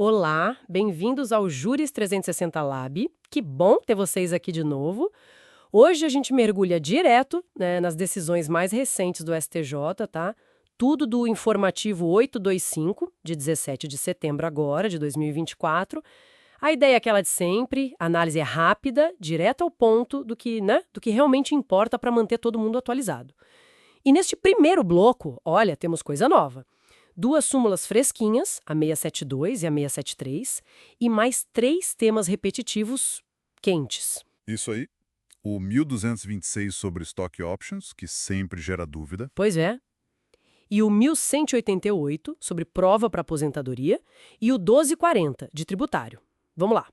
Olá, bem-vindos ao Juris 360 Lab. Que bom ter vocês aqui de novo. Hoje a gente mergulha direto, né, nas decisões mais recentes do STJ, tá? Tudo do informativo 825, de 17 de setembro agora, de 2024. A ideia é aquela de sempre, a análise é rápida, direta ao ponto do que realmente importa para manter todo mundo atualizado. E neste primeiro bloco, olha, temos coisa nova. Duas súmulas fresquinhas, a 672 e a 673, e mais três temas repetitivos quentes. Isso aí. O 1226 sobre Stock Options, que sempre gera dúvida. Pois é. E o 1188, sobre prova para aposentadoria, e o 1240, de tributário. Vamos lá.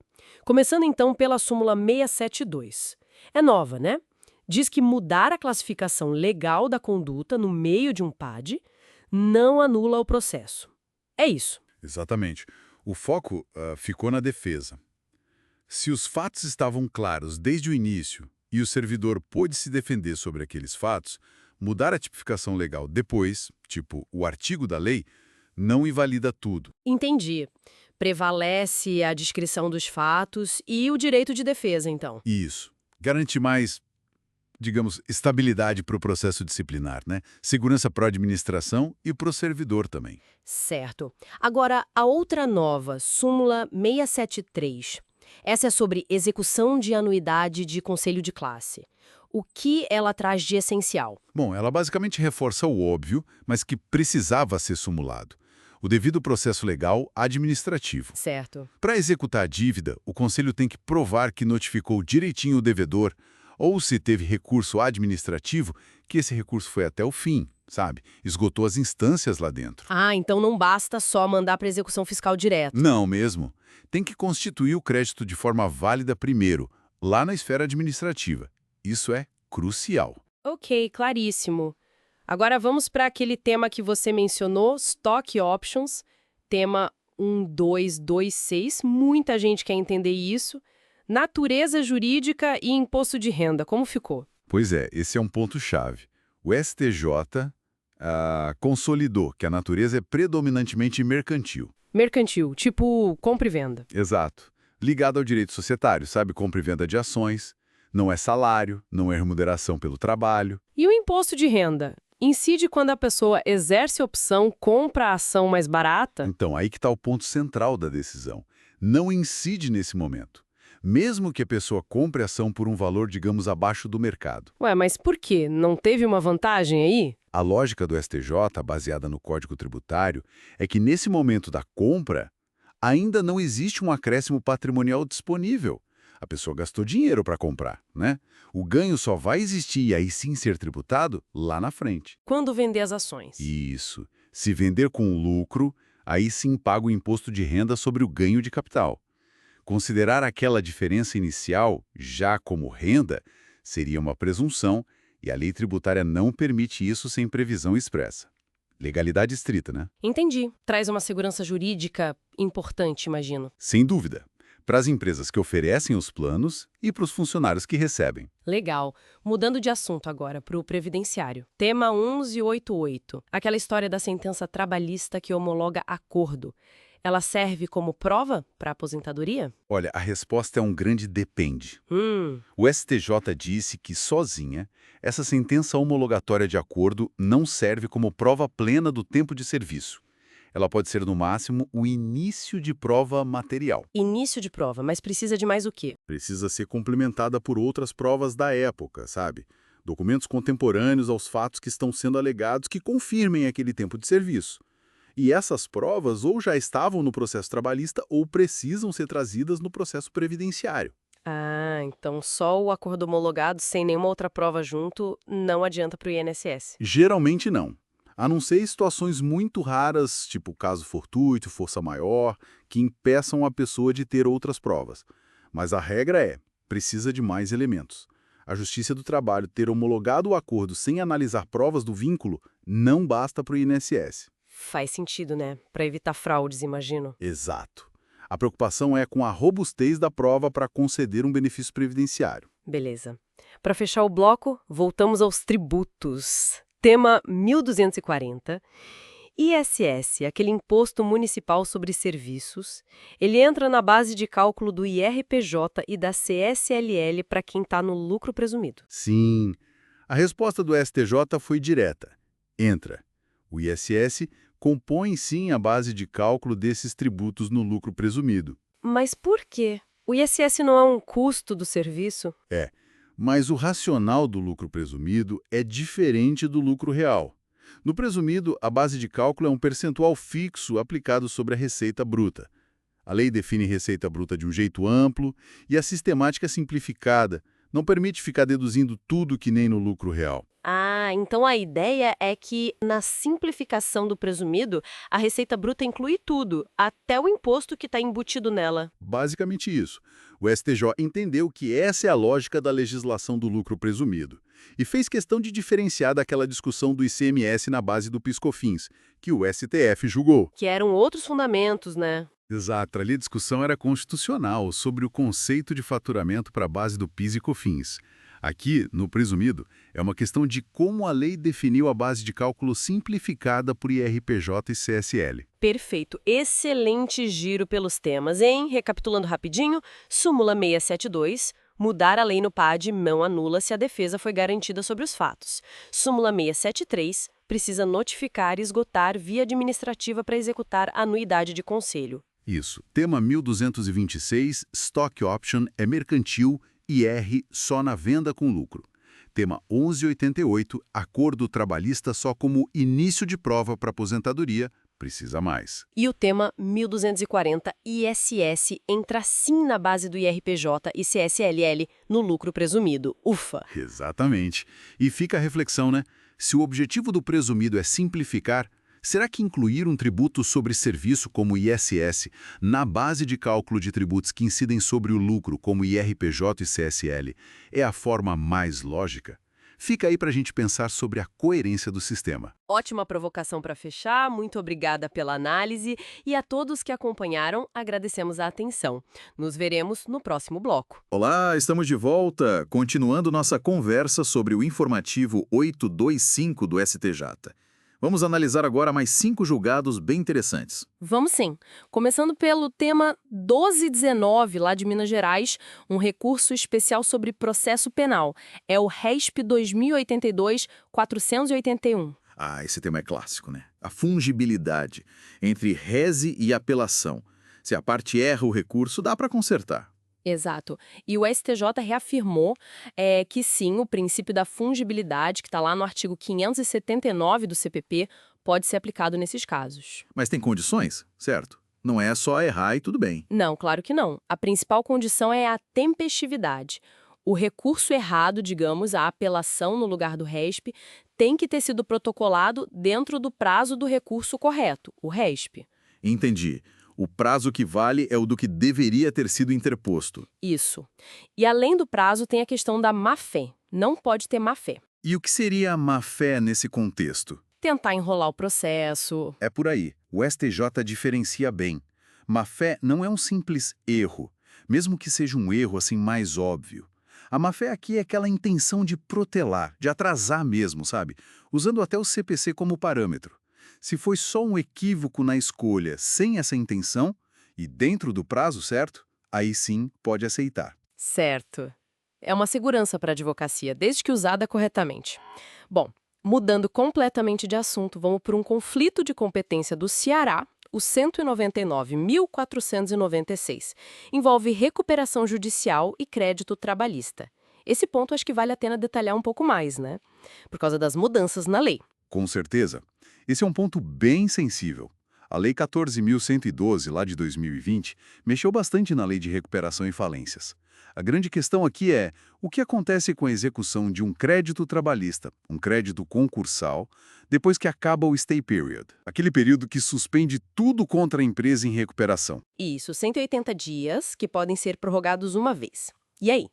Começando então pela súmula 672. É nova, né? Diz que mudar a classificação legal da conduta no meio de um PAD não anula o processo. É isso. Exatamente. O foco ficou na defesa. Se os fatos estavam claros desde o início e o servidor pôde se defender sobre aqueles fatos, mudar a tipificação legal depois, tipo o artigo da lei, não invalida tudo. Entendi. Prevalece a descrição dos fatos e o direito de defesa, então. Isso. Garante mais, digamos, estabilidade para o processo disciplinar, né? Segurança para a administração e para o servidor também. Certo. Agora, a outra nova, súmula 673. Essa é sobre execução de anuidade de conselho de classe. O que ela traz de essencial? Bom, ela basicamente reforça o óbvio, mas que precisava ser sumulado. O devido processo legal administrativo. Certo. Para executar a dívida, o Conselho tem que provar que notificou direitinho o devedor, ou se teve recurso administrativo, que esse recurso foi até o fim, sabe? Esgotou as instâncias lá dentro. Ah, então não basta só mandar para execução fiscal direto. Não mesmo. Tem que constituir o crédito de forma válida primeiro, lá na esfera administrativa. Isso é crucial. Ok, claríssimo. Agora vamos para aquele tema que você mencionou, Stock Options, tema 1226. Muita gente quer entender isso. Natureza jurídica e imposto de renda, como ficou? Pois é, esse é um ponto-chave. O STJ consolidou que a natureza é predominantemente mercantil. Mercantil, tipo compra e venda. Exato. Ligado ao direito societário, sabe? Compra e venda de ações. Não é salário, não é remuneração pelo trabalho. E o imposto de renda? Incide quando a pessoa exerce a opção, compra a ação mais barata? Então, aí que está o ponto central da decisão. Não incide nesse momento. Mesmo que a pessoa compre a ação por um valor, digamos, abaixo do mercado. Ué, mas por quê? Não teve uma vantagem aí? A lógica do STJ, baseada no Código Tributário, é que nesse momento da compra, ainda não existe um acréscimo patrimonial disponível. A pessoa gastou dinheiro para comprar, né? O ganho só vai existir e aí sim ser tributado lá na frente. Quando vender as ações? Isso. Se vender com lucro, aí sim paga o imposto de renda sobre o ganho de capital. Considerar aquela diferença inicial já como renda seria uma presunção e a lei tributária não permite isso sem previsão expressa. Legalidade estrita, né? Entendi. Traz uma segurança jurídica importante, imagino. Sem dúvida. Para as empresas que oferecem os planos e para os funcionários que recebem. Legal. Mudando de assunto agora para o previdenciário. Tema 1188. Aquela história da sentença trabalhista que homologa acordo. Ela serve como prova para aposentadoria? Olha, a resposta é um grande depende. Hum. O STJ disse que, sozinha, essa sentença homologatória de acordo não serve como prova plena do tempo de serviço. Ela pode ser, no máximo, o início de prova material. Início de prova, mas precisa de mais o quê? Precisa ser complementada por outras provas da época, sabe? Documentos contemporâneos aos fatos que estão sendo alegados que confirmem aquele tempo de serviço. E essas provas ou já estavam no processo trabalhista ou precisam ser trazidas no processo previdenciário. Ah, então só o acordo homologado sem nenhuma outra prova junto não adianta para o INSS. Geralmente não. A não ser em situações muito raras, tipo caso fortuito, força maior, que impeçam a pessoa de ter outras provas. Mas a regra é, precisa de mais elementos. A Justiça do Trabalho ter homologado o acordo sem analisar provas do vínculo não basta para o INSS. Faz sentido, né? Para evitar fraudes, imagino. Exato. A preocupação é com a robustez da prova para conceder um benefício previdenciário. Beleza. Para fechar o bloco, voltamos aos tributos. Tema 1240. ISS, aquele Imposto Municipal sobre Serviços, ele entra na base de cálculo do IRPJ e da CSLL para quem está no lucro presumido. Sim, a resposta do STJ foi direta. Entra. O ISS compõe sim a base de cálculo desses tributos no lucro presumido. Mas por quê? O ISS não é um custo do serviço? É, mas o racional do lucro presumido é diferente do lucro real. No presumido, a base de cálculo é um percentual fixo aplicado sobre a receita bruta. A lei define receita bruta de um jeito amplo e a sistemática é simplificada. Não permite ficar deduzindo tudo que nem no lucro real. Ah, então a ideia é que, na simplificação do presumido, a receita bruta inclui tudo, até o imposto que está embutido nela. Basicamente isso. O STJ entendeu que essa é a lógica da legislação do lucro presumido e fez questão de diferenciar daquela discussão do ICMS na base do PIS/COFINS, que o STF julgou. Que eram outros fundamentos, né? Exato, ali a discussão era constitucional sobre o conceito de faturamento para a base do PIS e COFINS. Aqui, no presumido, é uma questão de como a lei definiu a base de cálculo simplificada por IRPJ e CSL. Perfeito. Excelente giro pelos temas, hein? Recapitulando rapidinho, súmula 672, mudar a lei no PAD não anula se a defesa foi garantida sobre os fatos. Súmula 673, precisa notificar e esgotar via administrativa para executar a anuidade de conselho. Isso. Tema 1226, Stock Option é mercantil, IR só na venda com lucro. Tema 1188, acordo trabalhista só como início de prova para aposentadoria, precisa mais. E o tema 1240, ISS, entra sim na base do IRPJ e CSLL no lucro presumido. Ufa! Exatamente. E fica a reflexão, né? Se o objetivo do presumido é simplificar, será que incluir um tributo sobre serviço como ISS na base de cálculo de tributos que incidem sobre o lucro como IRPJ e CSL é a forma mais lógica? Fica aí para a gente pensar sobre a coerência do sistema. Ótima provocação para fechar, muito obrigada pela análise e a todos que acompanharam, agradecemos a atenção. Nos veremos no próximo bloco. Olá, estamos de volta, continuando nossa conversa sobre o informativo 825 do STJ. Vamos analisar agora mais 5 julgados bem interessantes. Vamos sim. Começando pelo tema 1219, lá de Minas Gerais, um recurso especial sobre processo penal. É o RESP 2082-481. Ah, esse tema é clássico, né? A fungibilidade entre rese e apelação. Se a parte erra o recurso, dá para consertar. Exato. E o STJ reafirmou que sim, o princípio da fungibilidade, que está lá no artigo 579 do CPP, pode ser aplicado nesses casos. Mas tem condições, certo? Não é só errar e tudo bem. Não, claro que não. A principal condição é a tempestividade. O recurso errado, digamos, a apelação no lugar do RESP, tem que ter sido protocolado dentro do prazo do recurso correto, o RESP. Entendi. O prazo que vale é o do que deveria ter sido interposto. Isso. E além do prazo, tem a questão da má-fé. Não pode ter má-fé. E o que seria a má-fé nesse contexto? Tentar enrolar o processo. É por aí. O STJ diferencia bem. Má-fé não é um simples erro, mesmo que seja um erro assim mais óbvio. A má-fé aqui é aquela intenção de protelar, de atrasar mesmo, sabe? Usando até o CPC como parâmetro. Se foi só um equívoco na escolha sem essa intenção, e dentro do prazo certo, aí sim pode aceitar. Certo. É uma segurança para a advocacia, desde que usada corretamente. Bom, mudando completamente de assunto, vamos por um conflito de competência do Ceará, o 199.496. Envolve recuperação judicial e crédito trabalhista. Esse ponto acho que vale a pena detalhar um pouco mais, né? Por causa das mudanças na lei. Com certeza. Esse é um ponto bem sensível. A Lei 14.112, lá de 2020, mexeu bastante na Lei de Recuperação e Falências. A grande questão aqui é o que acontece com a execução de um crédito trabalhista, um crédito concursal, depois que acaba o stay period, aquele período que suspende tudo contra a empresa em recuperação. Isso, 180 dias, que podem ser prorrogados uma vez. E aí?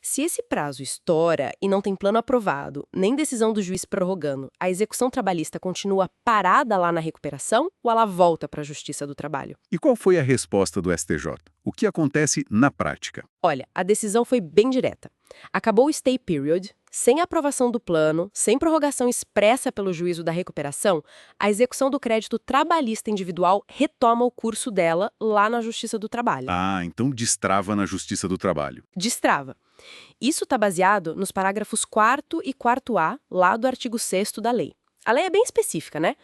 Se esse prazo estoura e não tem plano aprovado, nem decisão do juiz prorrogando, a execução trabalhista continua parada lá na recuperação ou ela volta para a Justiça do Trabalho? E qual foi a resposta do STJ? O que acontece na prática? Olha, a decisão foi bem direta. Acabou o stay period, Sem aprovação do plano, sem prorrogação expressa pelo juízo da recuperação, a execução do crédito trabalhista individual retoma o curso dela lá na Justiça do Trabalho. Ah, então destrava na Justiça do Trabalho. Destrava. Isso está baseado nos parágrafos 4º e 4º-A, lá do artigo 6º da lei. A lei é bem específica, né?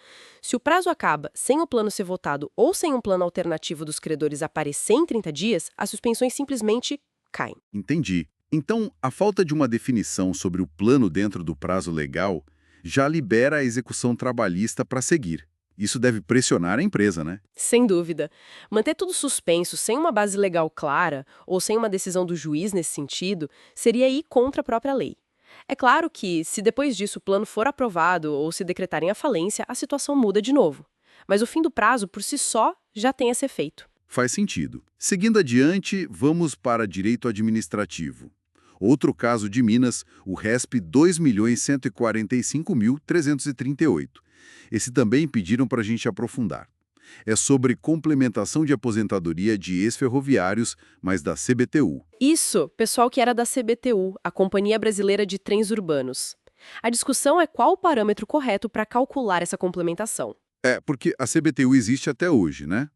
Se o prazo acaba sem o plano ser votado ou sem um plano alternativo dos credores aparecer em 30 dias, as suspensões simplesmente caem. Entendi. Então, a falta de uma definição sobre o plano dentro do prazo legal já libera a execução trabalhista para seguir. Isso deve pressionar a empresa, né? Sem dúvida. Manter tudo suspenso sem uma base legal clara ou sem uma decisão do juiz nesse sentido seria ir contra a própria lei. É claro que, se depois disso o plano for aprovado ou se decretarem a falência, a situação muda de novo. Mas o fim do prazo, por si só, já tem esse efeito. Faz sentido. Seguindo adiante, vamos para direito administrativo. Outro caso de Minas, o RESP 2.145.338. Esse também pediram para a gente aprofundar. É sobre complementação de aposentadoria de ex-ferroviários, mas da CBTU. Isso, pessoal que era da CBTU, a Companhia Brasileira de Trens Urbanos. A discussão é qual o parâmetro correto para calcular essa complementação. É, porque a CBTU existe até hoje, né?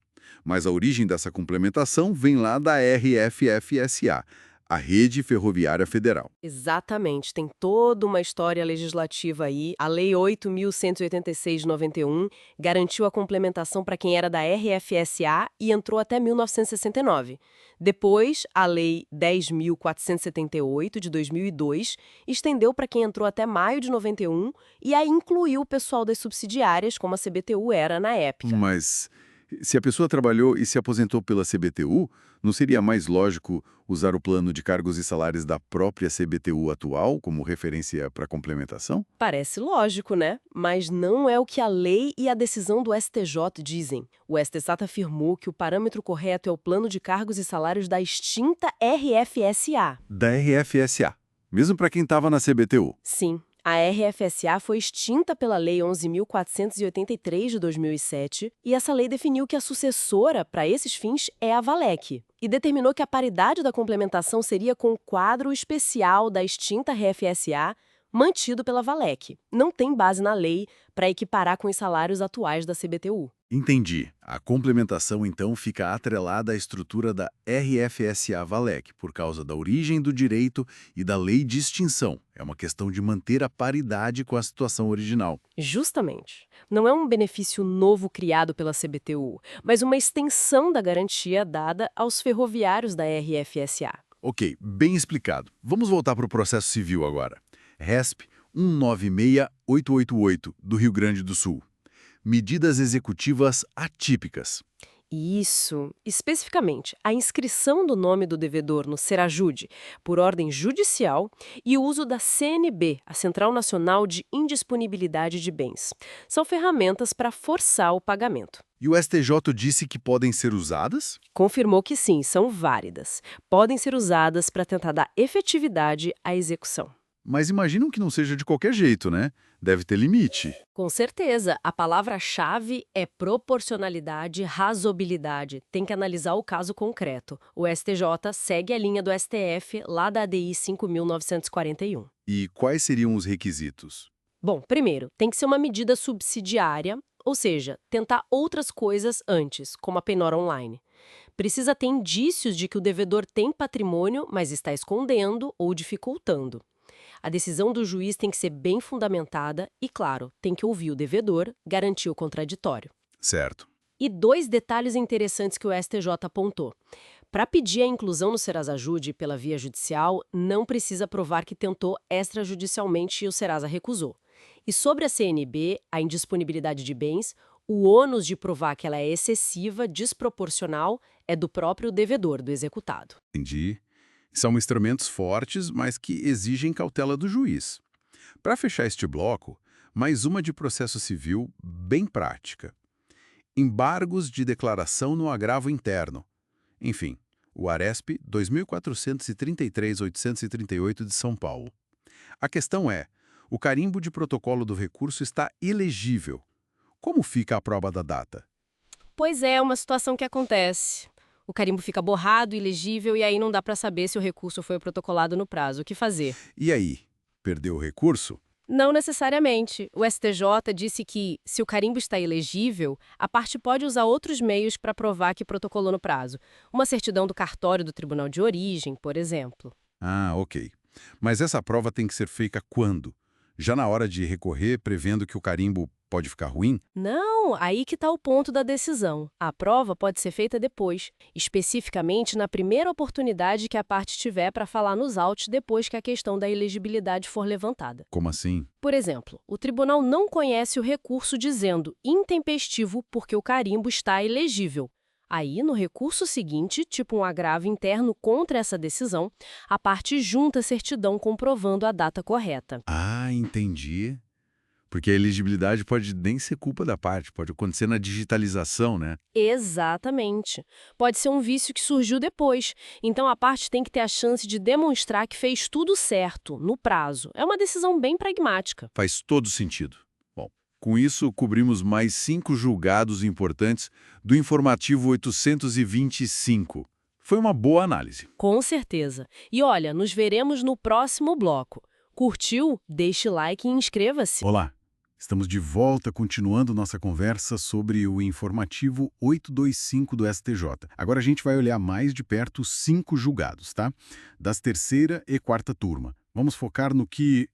Mas a origem dessa complementação vem lá da RFFSA, a Rede Ferroviária Federal. Exatamente, tem toda uma história legislativa aí. A Lei 8.186 de 91 garantiu a complementação para quem era da RFSA e entrou até 1969. Depois, a Lei 10.478 de 2002 estendeu para quem entrou até maio de 91 e aí incluiu o pessoal das subsidiárias, como a CBTU era na época. Mas se a pessoa trabalhou e se aposentou pela CBTU, não seria mais lógico usar o plano de cargos e salários da própria CBTU atual como referência para complementação? Parece lógico, né? Mas não é o que a lei e a decisão do STJ dizem. O STJ afirmou que o parâmetro correto é o plano de cargos e salários da extinta RFSA. Da RFSA, mesmo para quem estava na CBTU. Sim. A RFSA foi extinta pela Lei 11.483 de 2007 e essa lei definiu que a sucessora para esses fins é a VALEC e determinou que a paridade da complementação seria com o quadro especial da extinta RFSA mantido pela VALEC. Não tem base na lei para equiparar com os salários atuais da CBTU. Entendi. A complementação, então, fica atrelada à estrutura da RFSA-VALEC, por causa da origem do direito e da lei de extinção. É uma questão de manter a paridade com a situação original. Justamente. Não é um benefício novo criado pela CBTU, mas uma extensão da garantia dada aos ferroviários da RFSA. Ok, bem explicado. Vamos voltar para o processo civil agora. RESP 196888, do Rio Grande do Sul. Medidas executivas atípicas. Isso. Especificamente, a inscrição do nome do devedor no Serajude, por ordem judicial, e o uso da CNB, a Central Nacional de Indisponibilidade de Bens. São ferramentas para forçar o pagamento. E o STJ disse que podem ser usadas? Confirmou que sim, são válidas. Podem ser usadas para tentar dar efetividade à execução. Mas imaginam que não seja de qualquer jeito, né? Deve ter limite. Com certeza, a palavra-chave é proporcionalidade, razoabilidade. Tem que analisar o caso concreto. O STJ segue a linha do STF lá da ADI 5.941. E quais seriam os requisitos? Bom, primeiro, tem que ser uma medida subsidiária, ou seja, tentar outras coisas antes, como a penhora online. Precisa ter indícios de que o devedor tem patrimônio, mas está escondendo ou dificultando. A decisão do juiz tem que ser bem fundamentada e, claro, tem que ouvir o devedor, garantir o contraditório. Certo. E 2 detalhes interessantes que o STJ apontou. Para pedir a inclusão no Serasa-Ajude pela via judicial, não precisa provar que tentou extrajudicialmente e o Serasa recusou. E sobre a CNB, a indisponibilidade de bens, o ônus de provar que ela é excessiva, desproporcional, é do próprio devedor, do executado. Entendi. São instrumentos fortes, mas que exigem cautela do juiz. Para fechar este bloco, mais uma de processo civil bem prática. Embargos de declaração no agravo interno. Enfim, o ARESP 2433-838 de São Paulo. A questão é, o carimbo de protocolo do recurso está ilegível. Como fica a prova da data? Pois é, uma situação que acontece. O carimbo fica borrado, ilegível, e aí não dá para saber se o recurso foi protocolado no prazo. O que fazer? E aí? Perdeu o recurso? Não necessariamente. O STJ disse que, se o carimbo está ilegível, a parte pode usar outros meios para provar que protocolou no prazo. Uma certidão do cartório do tribunal de origem, por exemplo. Ah, ok. Mas essa prova tem que ser feita quando? Já na hora de recorrer, prevendo que o carimbo pode ficar ruim? Não, aí que está o ponto da decisão. A prova pode ser feita depois, especificamente na primeira oportunidade que a parte tiver para falar nos autos depois que a questão da elegibilidade for levantada. Como assim? Por exemplo, o tribunal não conhece o recurso dizendo intempestivo porque o carimbo está ilegível. Aí, no recurso seguinte, tipo um agravo interno contra essa decisão, a parte junta a certidão comprovando a data correta. Ah, entendi. Porque a elegibilidade pode nem ser culpa da parte, pode acontecer na digitalização, né? Exatamente. Pode ser um vício que surgiu depois, então a parte tem que ter a chance de demonstrar que fez tudo certo, no prazo. É uma decisão bem pragmática. Faz todo sentido. Bom, com isso cobrimos mais 5 julgados importantes do informativo 825. Foi uma boa análise. Com certeza. E olha, nos veremos no próximo bloco. Curtiu? Deixe like e inscreva-se. Olá, estamos de volta continuando nossa conversa sobre o informativo 825 do STJ. Agora a gente vai olhar mais de perto os 5 julgados, tá? Das terceira e quarta turma. Vamos focar no que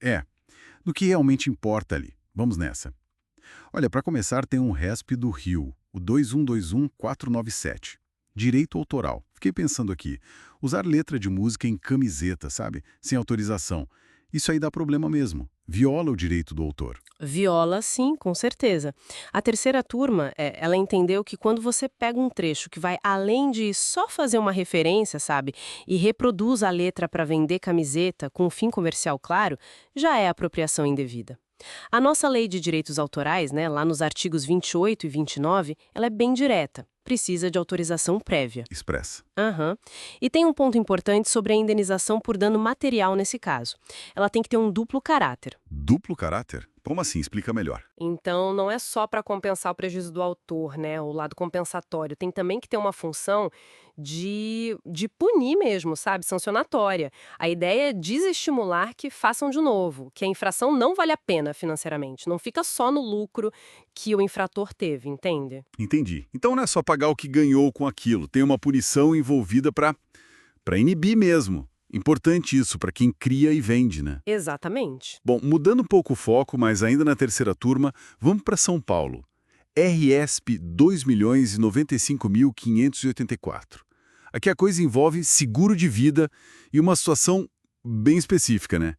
realmente importa ali. Vamos nessa. Olha, para começar tem um RESP do Rio, o 2121497. Direito autoral. Fiquei pensando aqui, usar letra de música em camiseta, sabe? Sem autorização. Isso aí dá problema mesmo. Viola o direito do autor. Viola, sim, com certeza. A terceira turma, ela entendeu que quando você pega um trecho que vai além de só fazer uma referência, sabe, e reproduz a letra para vender camiseta com um fim comercial claro, já é apropriação indevida. A nossa lei de direitos autorais, né, lá nos artigos 28 e 29, ela é bem direta. Precisa de autorização prévia. Expressa. Aham. E tem um ponto importante sobre a indenização por dano material nesse caso. Ela tem que ter um duplo caráter. Duplo caráter? Como assim? Explica melhor. Então, não é só para compensar o prejuízo do autor, né? O lado compensatório. Tem também que ter uma função de punir mesmo, sabe? Sancionatória. A ideia é desestimular que façam de novo, que a infração não vale a pena financeiramente. Não fica só no lucro que o infrator teve, entende? Entendi. Então não é só pagar o que ganhou com aquilo. Tem uma punição envolvida para inibir mesmo. Importante isso para quem cria e vende, né? Exatamente. Bom, mudando um pouco o foco, mas ainda na terceira turma, vamos para São Paulo. RESP 2.095.584. Aqui a coisa envolve seguro de vida e uma situação bem específica, né?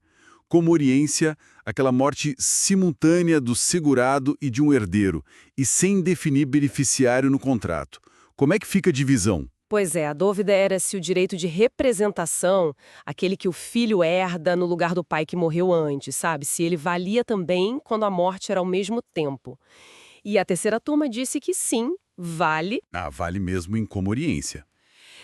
Como oriência, aquela morte simultânea do segurado e de um herdeiro, e sem definir beneficiário no contrato. Como é que fica a divisão? Pois é, a dúvida era se o direito de representação, aquele que o filho herda no lugar do pai que morreu antes, sabe? Se ele valia também quando a morte era ao mesmo tempo. E a terceira turma disse que sim, vale. Ah, vale mesmo em comoriência.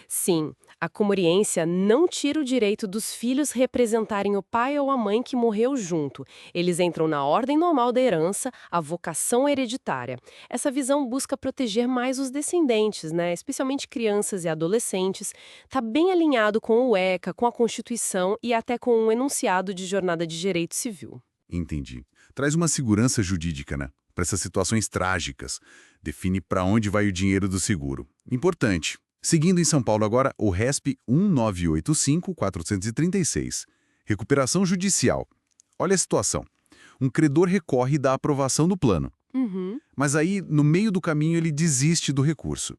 Sim, a comoriência não tira o direito dos filhos representarem o pai ou a mãe que morreu junto. Eles entram na ordem normal da herança, a vocação hereditária. Essa visão busca proteger mais os descendentes, né? Especialmente crianças e adolescentes. Está bem alinhado com o ECA, com a Constituição e até com um enunciado de jornada de direito civil. Entendi. Traz uma segurança jurídica, né? Para essas situações trágicas. Define para onde vai o dinheiro do seguro. Importante. Seguindo em São Paulo agora, o RESP 1985436. Recuperação judicial. Olha a situação. Um credor recorre da aprovação do plano. Mas aí, no meio do caminho, ele desiste do recurso.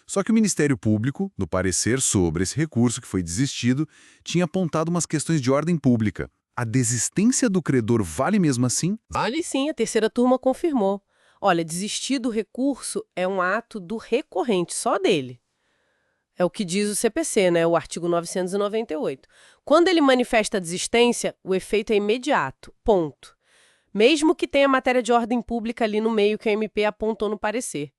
Só que o Ministério Público, no parecer sobre esse recurso que foi desistido, tinha apontado umas questões de ordem pública. A desistência do credor vale mesmo assim? Vale sim, a terceira turma confirmou. Olha, desistir do recurso é um ato do recorrente, só dele. É o que diz o CPC, né? O artigo 998. Quando ele manifesta a desistência, o efeito é imediato. Ponto. Mesmo que tenha matéria de ordem pública ali no meio que a MP apontou no parecer.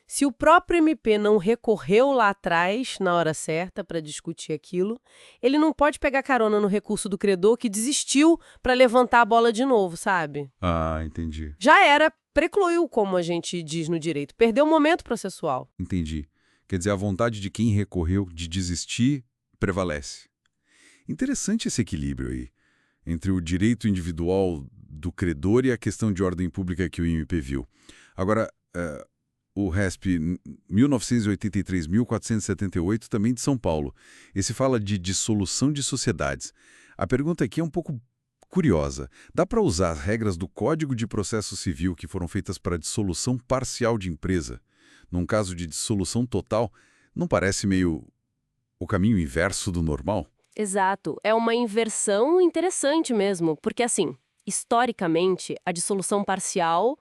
Se o próprio MP não recorreu lá atrás, na hora certa, para discutir aquilo, ele não pode pegar carona no recurso do credor que desistiu para levantar a bola de novo, sabe? Ah, entendi. Já era, precluiu, como a gente diz no direito. Perdeu o momento processual. Entendi. Quer dizer, a vontade de quem recorreu de desistir prevalece. Interessante esse equilíbrio aí. entre o direito individual do credor e a questão de ordem pública que o IMP viu. Agora, o RESP 1983.478, também de São Paulo. Esse fala de dissolução de sociedades. A pergunta aqui é um pouco curiosa. Dá para usar as regras do Código de Processo Civil que foram feitas para dissolução parcial de empresa? Num caso de dissolução total, não parece meio o caminho inverso do normal? Exato. É uma inversão interessante mesmo, porque assim, historicamente, a dissolução parcial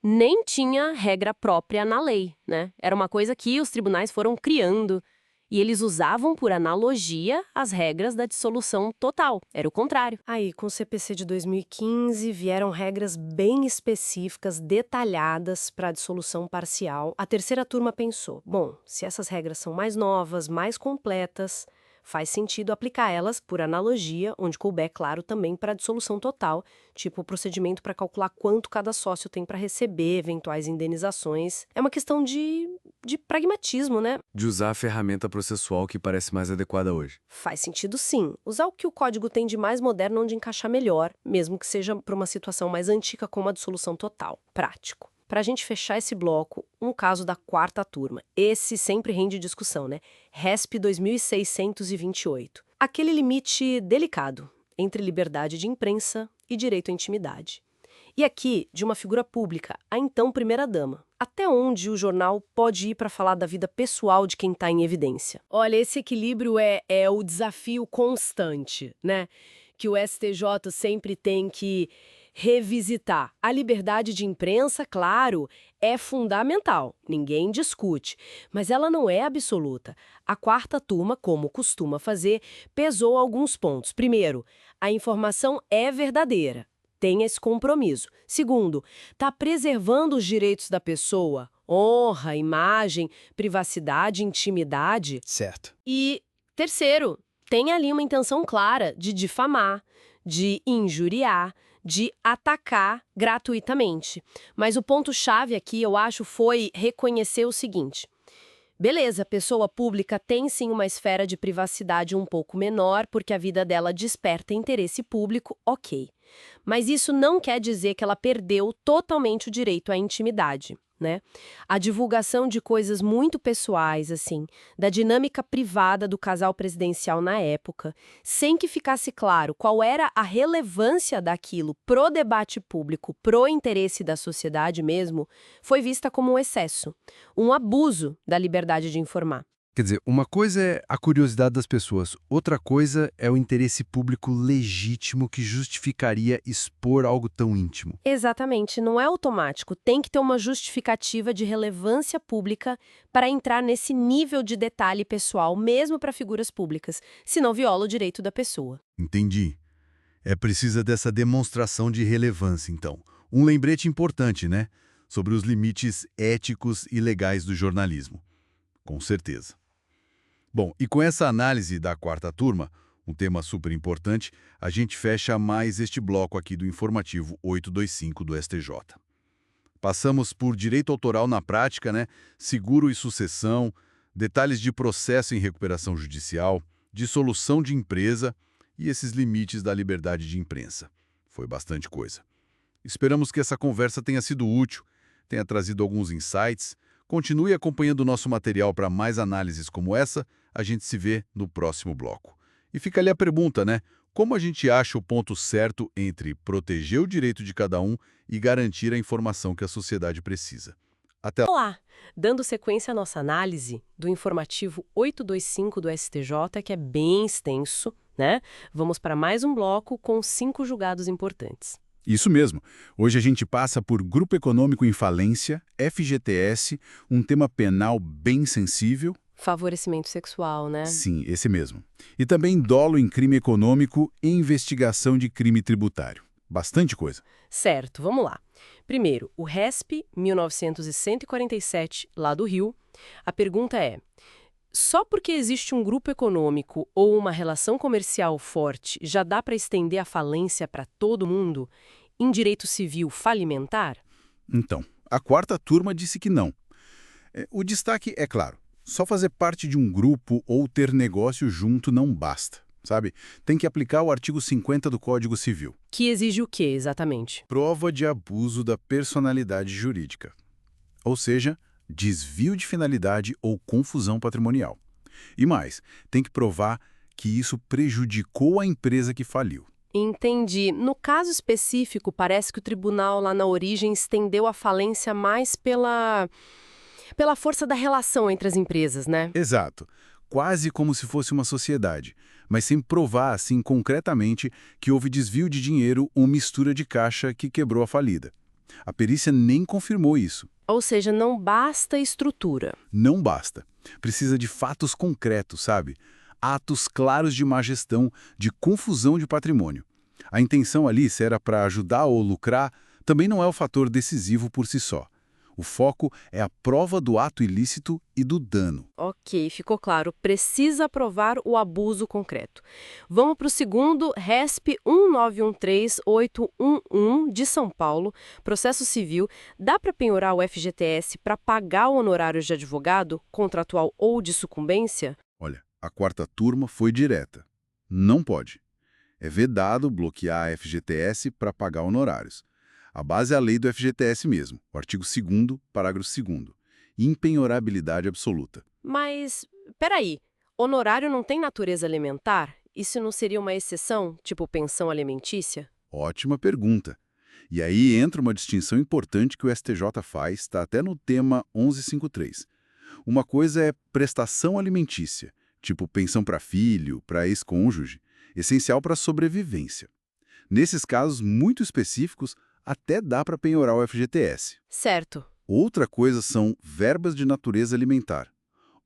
nem tinha regra própria na lei, né? Era uma coisa que os tribunais foram criando e eles usavam por analogia as regras da dissolução total. Era o contrário. Aí, com o CPC de 2015, vieram regras bem específicas, detalhadas para a dissolução parcial. A terceira turma pensou, bom, se essas regras são mais novas, mais completas, faz sentido aplicar elas por analogia, onde couber, claro, também para a dissolução total, tipo o procedimento para calcular quanto cada sócio tem para receber eventuais indenizações. É uma questão de pragmatismo, né? De usar a ferramenta processual que parece mais adequada hoje. Faz sentido sim. Usar o que o código tem de mais moderno onde encaixar melhor, mesmo que seja para uma situação mais antiga como a dissolução total. Prático. Para a gente fechar esse bloco, um caso da quarta turma. Esse sempre rende discussão, né? RESP 2628. Aquele limite delicado entre liberdade de imprensa e direito à intimidade. E aqui, de uma figura pública, a então primeira-dama. Até onde o jornal pode ir para falar da vida pessoal de quem está em evidência? Olha, esse equilíbrio é o desafio constante, né? Que o STJ sempre tem que revisitar. A liberdade de imprensa, claro, é fundamental, ninguém discute, mas ela não é absoluta. A quarta turma, como costuma fazer, pesou alguns pontos. Primeiro, a informação é verdadeira, tem esse compromisso. Segundo, está preservando os direitos da pessoa, honra, imagem, privacidade, intimidade. Certo. E terceiro, tem ali uma intenção clara de difamar, de injuriar, de atacar gratuitamente. Mas o ponto-chave aqui, eu acho, foi reconhecer o seguinte. Beleza, a pessoa pública tem sim uma esfera de privacidade um pouco menor, porque a vida dela desperta interesse público, ok. Mas isso não quer dizer que ela perdeu totalmente o direito à intimidade, né? A divulgação de coisas muito pessoais, assim, da dinâmica privada do casal presidencial na época, sem que ficasse claro qual era a relevância daquilo pro debate público, pro interesse da sociedade mesmo, foi vista como um excesso, um abuso da liberdade de informar. Quer dizer, uma coisa é a curiosidade das pessoas, outra coisa é o interesse público legítimo que justificaria expor algo tão íntimo. Exatamente, não é automático, tem que ter uma justificativa de relevância pública para entrar nesse nível de detalhe pessoal, mesmo para figuras públicas, senão viola o direito da pessoa. Entendi. É precisa dessa demonstração de relevância, então. Um lembrete importante, né? Sobre os limites éticos e legais do jornalismo. Com certeza. Bom, e com essa análise da quarta turma, um tema super importante, a gente fecha mais este bloco aqui do informativo 825 do STJ. Passamos por direito autoral na prática, né? Seguro e sucessão, detalhes de processo em recuperação judicial, dissolução de empresa e esses limites da liberdade de imprensa. Foi bastante coisa. Esperamos que essa conversa tenha sido útil, tenha trazido alguns insights. Continue acompanhando o nosso material para mais análises como essa. A gente se vê no próximo bloco. E fica ali a pergunta, né? Como a gente acha o ponto certo entre proteger o direito de cada um e garantir a informação que a sociedade precisa? Até lá! Olá! Dando sequência à nossa análise do informativo 825 do STJ, que é bem extenso, né? Vamos para mais um bloco com 5 julgados importantes. Isso mesmo. Hoje a gente passa por Grupo Econômico em Falência, FGTS, um tema penal bem sensível. Favorecimento sexual, né? Sim, esse mesmo. E também dolo em crime econômico e investigação de crime tributário. Bastante coisa. Certo, vamos lá. Primeiro, o RESP 1947, lá do Rio. A pergunta é: só porque existe um grupo econômico ou uma relação comercial forte, já dá para estender a falência para todo mundo em direito civil falimentar? Então, a quarta turma disse que não. O destaque é claro. Só fazer parte de um grupo ou ter negócio junto não basta. sabe? Tem que aplicar o artigo 50 do Código Civil. Que exige o quê, exatamente? Prova de abuso da personalidade jurídica. Ou seja, desvio de finalidade ou confusão patrimonial. E mais, tem que provar que isso prejudicou a empresa que faliu. Entendi. No caso específico, parece que o tribunal lá na origem estendeu a falência mais pela força da relação entre as empresas, né? Exato. Quase como se fosse uma sociedade, mas sem provar, assim, concretamente, que houve desvio de dinheiro ou mistura de caixa que quebrou a falida. A perícia nem confirmou isso. Ou seja, não basta estrutura. Não basta. Precisa de fatos concretos, sabe? Atos claros de má gestão, de confusão de patrimônio. A intenção ali, se era para ajudar ou lucrar, também não é o fator decisivo por si só. O foco é a prova do ato ilícito e do dano. Ok, ficou claro. Precisa provar o abuso concreto. Vamos para o segundo, RESP 1913811 de São Paulo, processo civil. Dá para penhorar o FGTS para pagar honorários de advogado, contratual ou de sucumbência? Olha, a quarta turma foi direta. Não pode. É vedado bloquear a FGTS para pagar honorários. A base é a lei do FGTS mesmo, o artigo 2º, parágrafo 2º. Impenhorabilidade absoluta. Mas, peraí, honorário não tem natureza alimentar? Isso não seria uma exceção, tipo pensão alimentícia? Ótima pergunta. E aí entra uma distinção importante que o STJ faz, está até no tema 1153. Uma coisa é prestação alimentícia, tipo pensão para filho, para ex-cônjuge, essencial para a sobrevivência. Nesses casos muito específicos, até dá para penhorar o FGTS. Certo. Outra coisa são verbas de natureza alimentar.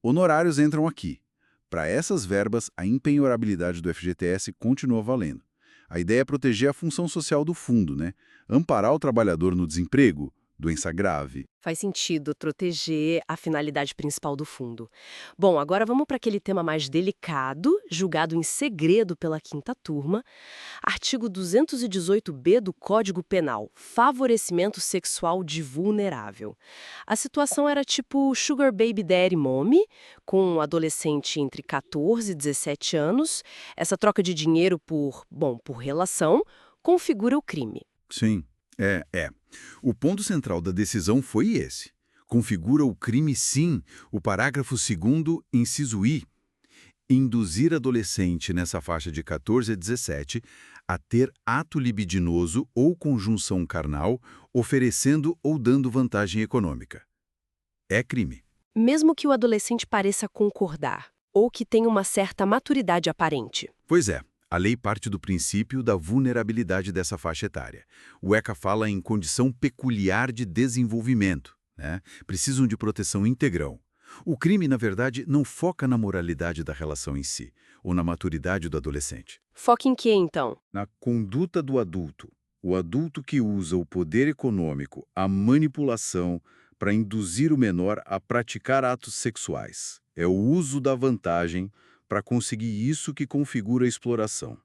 Honorários entram aqui. Para essas verbas, a impenhorabilidade do FGTS continua valendo. A ideia é proteger a função social do fundo, né? Amparar o trabalhador no desemprego, doença grave. Faz sentido proteger a finalidade principal do fundo. Bom, agora vamos para aquele tema mais delicado, julgado em segredo pela quinta turma. Artigo 218b do Código Penal, favorecimento sexual de vulnerável. A situação era tipo Sugar Baby Daddy Mommy, com um adolescente entre 14 e 17 anos. Essa troca de dinheiro por relação, configura o crime. Sim, é. O ponto central da decisão foi esse. Configura o crime, sim, o parágrafo 2º, inciso I. Induzir adolescente nessa faixa de 14 a 17 a ter ato libidinoso ou conjunção carnal, oferecendo ou dando vantagem econômica. É crime. Mesmo que o adolescente pareça concordar, ou que tenha uma certa maturidade aparente. Pois é. A lei parte do princípio da vulnerabilidade dessa faixa etária. O ECA fala em condição peculiar de desenvolvimento, né? Precisam de proteção integral. O crime, na verdade, não foca na moralidade da relação em si, ou na maturidade do adolescente. Foca em quê, então? Na conduta do adulto. O adulto que usa o poder econômico, a manipulação, para induzir o menor a praticar atos sexuais. É o uso da vantagem para conseguir isso que configura a exploração.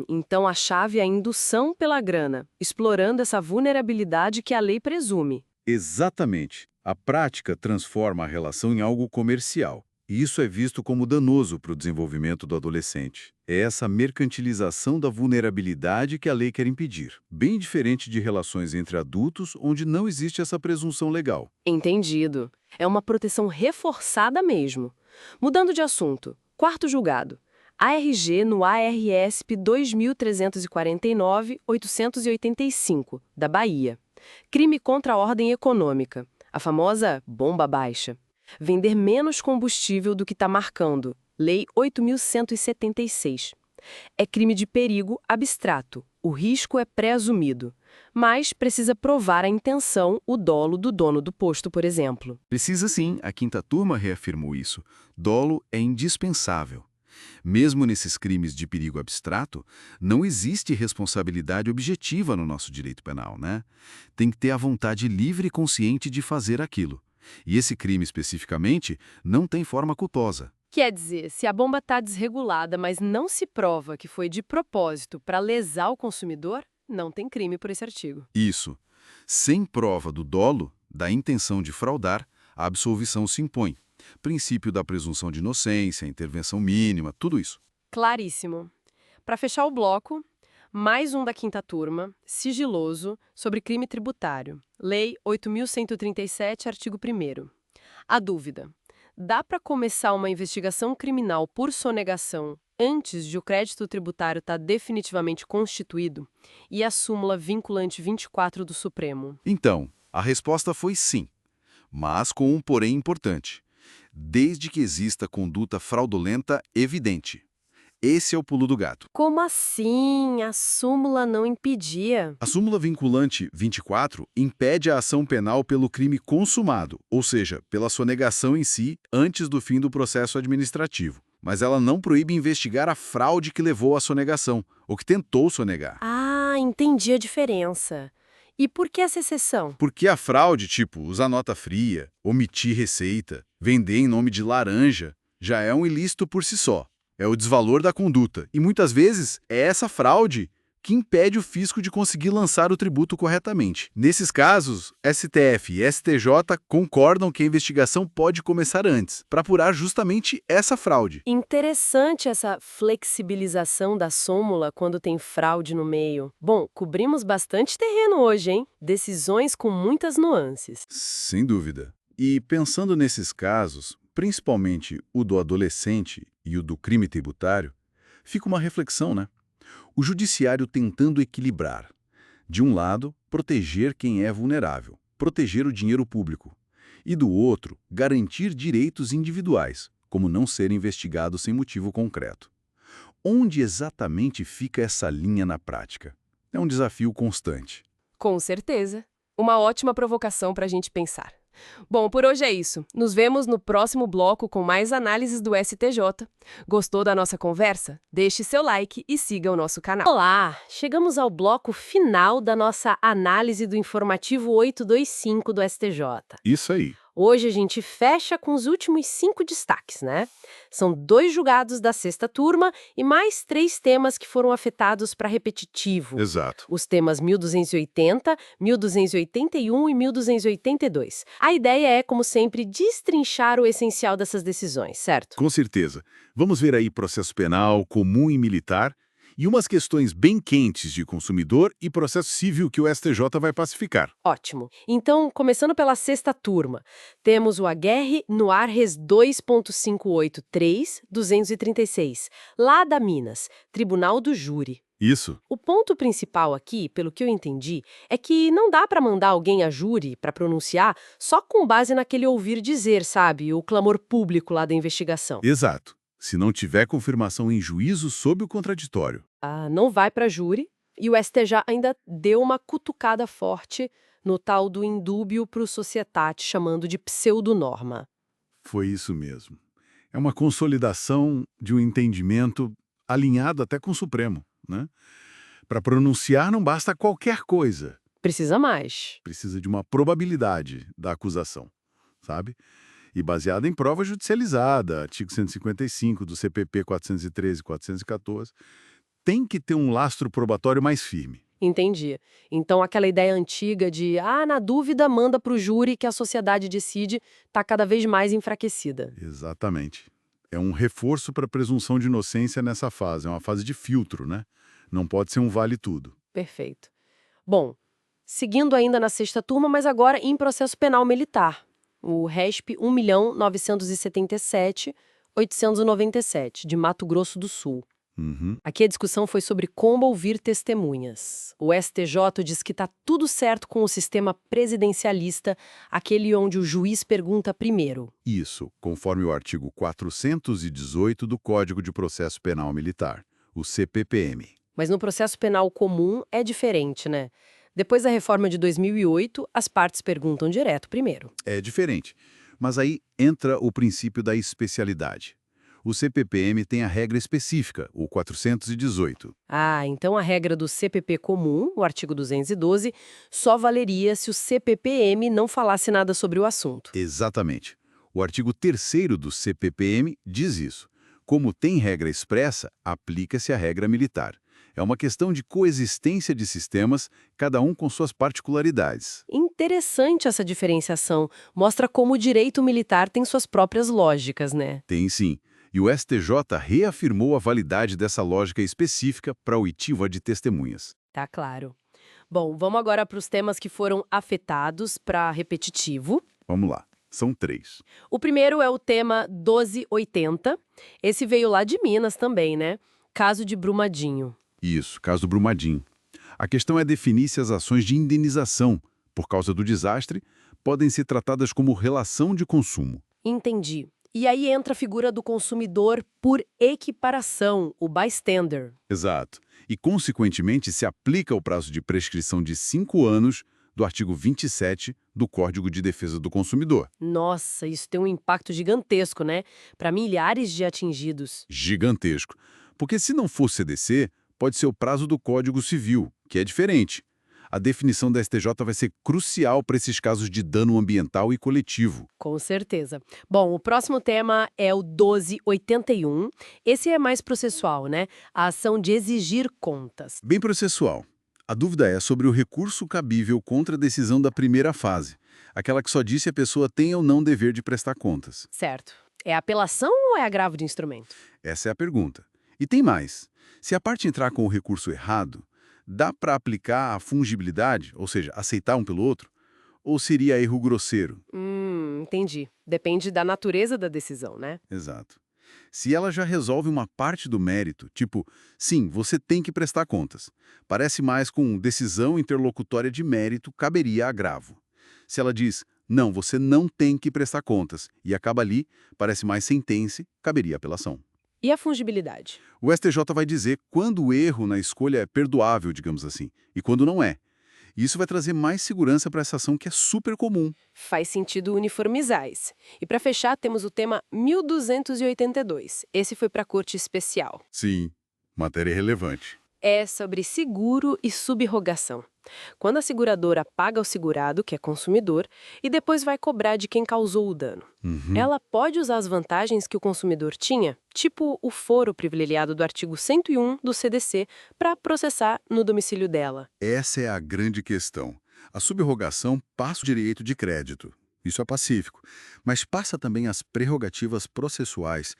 Então a chave é a indução pela grana, explorando essa vulnerabilidade que a lei presume. Exatamente. A prática transforma a relação em algo comercial. E isso é visto como danoso para o desenvolvimento do adolescente. É essa mercantilização da vulnerabilidade que a lei quer impedir. Bem diferente de relações entre adultos, onde não existe essa presunção legal. Entendido. É uma proteção reforçada mesmo. Mudando de assunto. Quarto julgado. ARG no ARSP 2349-885, da Bahia. Crime contra a ordem econômica. A famosa bomba baixa. Vender menos combustível do que está marcando. Lei 8.176. É crime de perigo abstrato. O risco é pré-assumido. Mas precisa provar a intenção, o dolo do dono do posto, por exemplo. Precisa sim, a quinta turma reafirmou isso. Dolo é indispensável. Mesmo nesses crimes de perigo abstrato, não existe responsabilidade objetiva no nosso direito penal, né? Tem que ter a vontade livre e consciente de fazer aquilo. E esse crime especificamente não tem forma culposa. Quer dizer, se a bomba está desregulada, mas não se prova que foi de propósito para lesar o consumidor, não tem crime por esse artigo. Isso. Sem prova do dolo, da intenção de fraudar, a absolvição se impõe. Princípio da presunção de inocência, intervenção mínima, tudo isso. Claríssimo. Para fechar o bloco, mais um da quinta turma, sigiloso, sobre crime tributário. Lei 8.137, artigo 1º. A dúvida: dá para começar uma investigação criminal por sonegação antes de o crédito tributário estar definitivamente constituído? E a súmula vinculante 24 do Supremo? Então, a resposta foi sim, mas com um porém importante. Desde que exista conduta fraudulenta evidente. Esse é o pulo do gato. Como assim? A súmula não impedia? A súmula vinculante 24 impede a ação penal pelo crime consumado, ou seja, pela sonegação em si, antes do fim do processo administrativo. Mas ela não proíbe investigar a fraude que levou à sonegação, ou que tentou sonegar. Ah, entendi a diferença. E por que essa exceção? Porque a fraude, tipo usar nota fria, omitir receita, vender em nome de laranja, já é um ilícito por si só. É o desvalor da conduta. E muitas vezes é essa fraude que impede o fisco de conseguir lançar o tributo corretamente. Nesses casos, STF e STJ concordam que a investigação pode começar antes, para apurar justamente essa fraude. Interessante essa flexibilização da súmula quando tem fraude no meio. Bom, cobrimos bastante terreno hoje, hein? Decisões com muitas nuances. Sem dúvida. E pensando nesses casos, principalmente o do adolescente e o do crime tributário, fica uma reflexão, né? O judiciário tentando equilibrar. De um lado, proteger quem é vulnerável, proteger o dinheiro público. E do outro, garantir direitos individuais, como não ser investigado sem motivo concreto. Onde exatamente fica essa linha na prática? É um desafio constante. Com certeza. Uma ótima provocação para a gente pensar. Bom, por hoje é isso. Nos vemos no próximo bloco com mais análises do STJ. Gostou da nossa conversa? Deixe seu like e siga o nosso canal. Olá! Chegamos ao bloco final da nossa análise do informativo 825 do STJ. Isso aí. Hoje a gente fecha com os últimos 5 destaques, né? São 2 julgados da sexta turma e mais 3 temas que foram afetados para repetitivo. Exato. Os temas 1280, 1281 e 1282. A ideia é, como sempre, destrinchar o essencial dessas decisões, certo? Com certeza. Vamos ver aí processo penal, comum e militar e umas questões bem quentes de consumidor e processo civil que o STJ vai pacificar. Ótimo. Então, começando pela sexta turma, temos o Aguerre no Res 2.583-236, lá da Minas, Tribunal do Júri. Isso. O ponto principal aqui, pelo que eu entendi, é que não dá para mandar alguém a júri para pronunciar só com base naquele ouvir dizer, sabe? O clamor público lá da investigação. Exato. Se não tiver confirmação em juízo sob o contraditório. Ah, não vai para júri, e o STJ ainda deu uma cutucada forte no tal do indúbio pro societate, chamando de pseudonorma. Foi isso mesmo. É uma consolidação de um entendimento alinhado até com o Supremo, né? Para pronunciar não basta qualquer coisa. Precisa mais. Precisa de uma probabilidade da acusação, sabe? E baseada em prova judicializada, artigo 155 do CPP 413 e 414, tem que ter um lastro probatório mais firme. Entendi. Então aquela ideia antiga de, na dúvida, manda pro júri que a sociedade decide, tá cada vez mais enfraquecida. Exatamente. É um reforço para a presunção de inocência nessa fase. É uma fase de filtro, né? Não pode ser um vale tudo. Perfeito. Bom, seguindo ainda na sexta turma, mas agora em processo penal militar. O RESP 1.977.897, de Mato Grosso do Sul. Uhum. Aqui a discussão foi sobre como ouvir testemunhas. O STJ diz que está tudo certo com o sistema presidencialista, aquele onde o juiz pergunta primeiro. Isso, conforme o artigo 418 do Código de Processo Penal Militar, o CPPM. Mas no processo penal comum é diferente, né? Depois da reforma de 2008, as partes perguntam direto primeiro. É diferente, mas aí entra o princípio da especialidade. O CPPM tem a regra específica, o 418. Então a regra do CPP comum, o artigo 212, só valeria se o CPPM não falasse nada sobre o assunto. Exatamente. O artigo 3º do CPPM diz isso. Como tem regra expressa, aplica-se a regra militar. É uma questão de coexistência de sistemas, cada um com suas particularidades. Interessante essa diferenciação. Mostra como o direito militar tem suas próprias lógicas, né? Tem sim. E o STJ reafirmou a validade dessa lógica específica para a oitiva de testemunhas. Tá claro. Bom, vamos agora para os temas que foram afetados para repetitivo. Vamos lá, são 3. O primeiro é o tema 1280. Esse veio lá de Minas também, né? Caso de Brumadinho. Isso, caso do Brumadinho. A questão é definir se as ações de indenização por causa do desastre podem ser tratadas como relação de consumo. Entendi. E aí entra a figura do consumidor por equiparação, o bystander. Exato. E, consequentemente, se aplica o prazo de prescrição de 5 anos do artigo 27 do Código de Defesa do Consumidor. Nossa, isso tem um impacto gigantesco, né? Para milhares de atingidos. Gigantesco. Porque se não for CDC, pode ser o prazo do Código Civil, que é diferente. A definição da STJ vai ser crucial para esses casos de dano ambiental e coletivo. Com certeza. Bom, o próximo tema é o 1281. Esse é mais processual, né? A ação de exigir contas. Bem processual. A dúvida é sobre o recurso cabível contra a decisão da primeira fase, aquela que só diz se a pessoa tem ou não dever de prestar contas. Certo. É apelação ou é agravo de instrumento? Essa é a pergunta. E tem mais. Se a parte entrar com o recurso errado, dá para aplicar a fungibilidade, ou seja, aceitar um pelo outro? Ou seria erro grosseiro? Entendi. Depende da natureza da decisão, né? Exato. Se ela já resolve uma parte do mérito, tipo, sim, você tem que prestar contas, parece mais com decisão interlocutória de mérito, caberia agravo. Se ela diz, não, você não tem que prestar contas, e acaba ali, parece mais sentença, caberia apelação. E a fungibilidade? O STJ vai dizer quando o erro na escolha é perdoável, digamos assim, e quando não é. E isso vai trazer mais segurança para essa ação que é super comum. Faz sentido uniformizar esse. E para fechar, temos o tema 1282. Esse foi para a Corte Especial. Sim, matéria relevante. É sobre seguro e subrogação. Quando a seguradora paga ao segurado, que é consumidor, e depois vai cobrar de quem causou o dano. Ela pode usar as vantagens que o consumidor tinha, tipo o foro privilegiado do artigo 101 do CDC, para processar no domicílio dela. Essa é a grande questão. A subrogação passa o direito de crédito. Isso é pacífico. Mas passa também as prerrogativas processuais,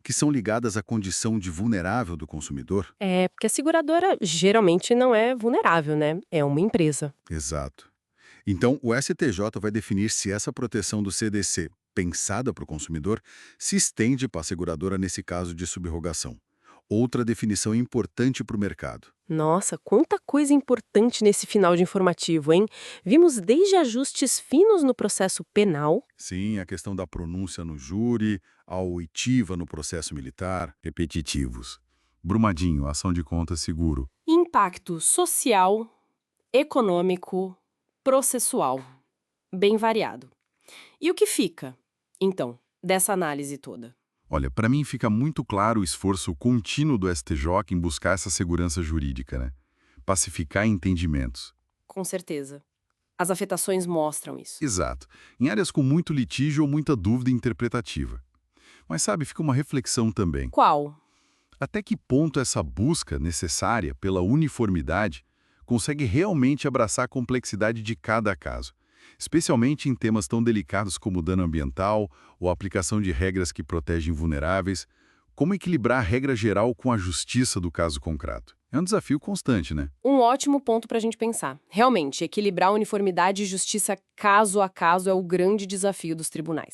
que são ligadas à condição de vulnerável do consumidor. É, porque a seguradora geralmente não é vulnerável, né? É uma empresa. Exato. Então, o STJ vai definir se essa proteção do CDC, pensada para o consumidor, se estende para a seguradora nesse caso de subrogação. Outra definição importante para o mercado. Nossa, quanta coisa importante nesse final de informativo, hein? Vimos desde ajustes finos no processo penal. Sim, a questão da pronúncia no júri, a oitiva no processo militar, repetitivos. Brumadinho, ação de conta seguro. Impacto social, econômico, processual. Bem variado. E o que fica, então, dessa análise toda? Olha, para mim fica muito claro o esforço contínuo do STJ em buscar essa segurança jurídica, né? Pacificar entendimentos. Com certeza. As afetações mostram isso. Exato. Em áreas com muito litígio ou muita dúvida interpretativa. Mas sabe, fica uma reflexão também. Qual? Até que ponto essa busca necessária pela uniformidade consegue realmente abraçar a complexidade de cada caso? Especialmente em temas tão delicados como dano ambiental ou aplicação de regras que protegem vulneráveis, como equilibrar a regra geral com a justiça do caso concreto? É um desafio constante, né? Um ótimo ponto para a gente pensar. Realmente, equilibrar uniformidade e justiça caso a caso é o grande desafio dos tribunais.